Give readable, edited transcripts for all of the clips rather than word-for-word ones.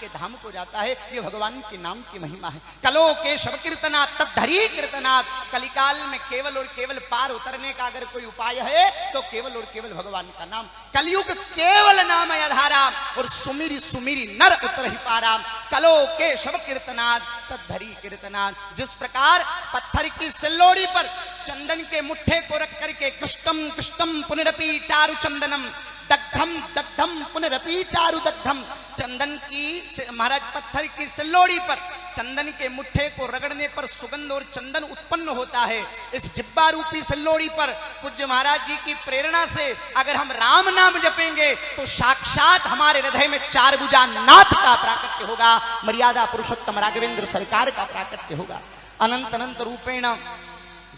के धाम को जाता है। ये भगवान के नाम की महिमा है। कलो के शव कीर्तनात् तद्धरी कीर्तनात्। कलिकाल में केवल और केवल पार उतरने का अगर कोई उपाय है तो केवल और केवल भगवान का नाम। कलयुग केवल नाम आधारा और सुमिरी सुमिरी नर उतर ही पारा। कलो के शव कीर्तनात् तद्धरी कीर्तनात्। जिस प्रकार पत्थर की सिल्लोड़ी पर चंदन के मुट्ठे को रख करके कृष्टम कृष्टम पुनरपि चारु चंदनम दग्धम दग्धम पुनरपि चारु दग्धम। चंदन की महाराज पत्थर की सिल्लोड़ी पर चंदन के मुट्ठे को रगड़ने पर सुगंध और चंदन उत्पन्न होता है। इस जिब्बा रूपी सिल्लोड़ी पर पूज्य महाराज जी की प्रेरणा से अगर हम राम नाम जपेंगे तो साक्षात हमारे हृदय में चार भुजा नाथ का प्राकट्य होगा, मर्यादा पुरुषोत्तम राघवेंद्र सरकार का प्राकट्य होगा। अनंत अनंत रूपेण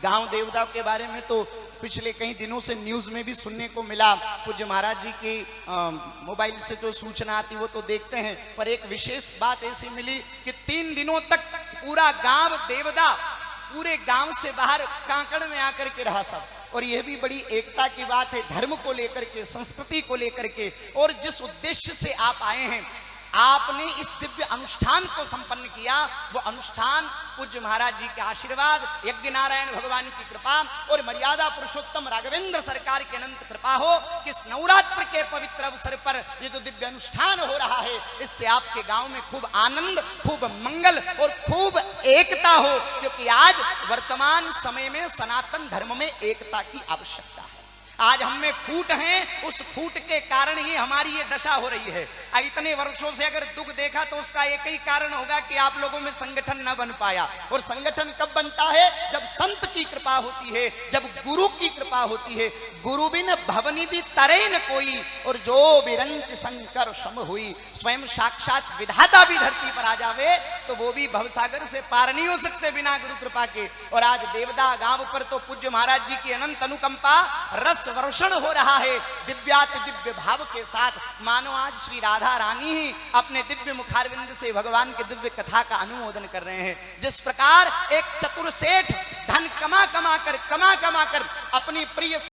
गांव देवता के बारे में तो पिछले कई दिनों से न्यूज में भी सुनने को मिला। पूज्य महाराज जी की मोबाइल से जो सूचना आती वो तो देखते हैं, पर एक विशेष बात ऐसी मिली कि 3 दिनों तक पूरा गांव देवदा पूरे गांव से बाहर कांकड़ में आकर के रहा सब। और यह भी बड़ी एकता की बात है, धर्म को लेकर के, संस्कृति को लेकर के। और जिस उद्देश्य से आप आए हैं, आपने इस दिव्य अनुष्ठान को संपन्न किया, वो अनुष्ठान पूज्य महाराज जी के आशीर्वाद, यज्ञ नारायण भगवान की कृपा और मर्यादा पुरुषोत्तम राघवेंद्र सरकार की अनंत कृपा हो कि इस नवरात्र के पवित्र अवसर पर ये जो दिव्य अनुष्ठान हो रहा है, इससे आपके गांव में खूब आनंद, खूब मंगल और खूब एकता हो। क्योंकि आज वर्तमान समय में सनातन धर्म में एकता की आवश्यकता है। आज हम में फूट हैं, उस फूट के कारण ही हमारी ये दशा हो रही है। इतने वर्षों से अगर दुख देखा तो उसका एक ही कारण होगा कि आप लोगों में संगठन न बन पाया। और संगठन कब बनता है? जब संत की कृपा होती है, जब गुरु की कृपा होती है। गुरु बिन भवनिधि तरे न कोई और जो बिरंच शंकर सम हुई। स्वयं साक्षात विधाता भी धरती पर आ जावे तो वो भी भवसागर से पार नहीं हो सकते बिना गुरु कृपा के। और आज देवदा गांव पर तो पूज्य महाराज जी की अनंत अनुकंपा रस वर्षण हो रहा है दिव्याति दिव्य भाव के साथ। मानो आज श्री राधा रानी ही अपने दिव्य मुखारविंद से भगवान की दिव्य कथा का अनुमोदन कर रहे हैं। जिस प्रकार एक चतुर सेठ धन कमा कमा कर अपनी प्रिय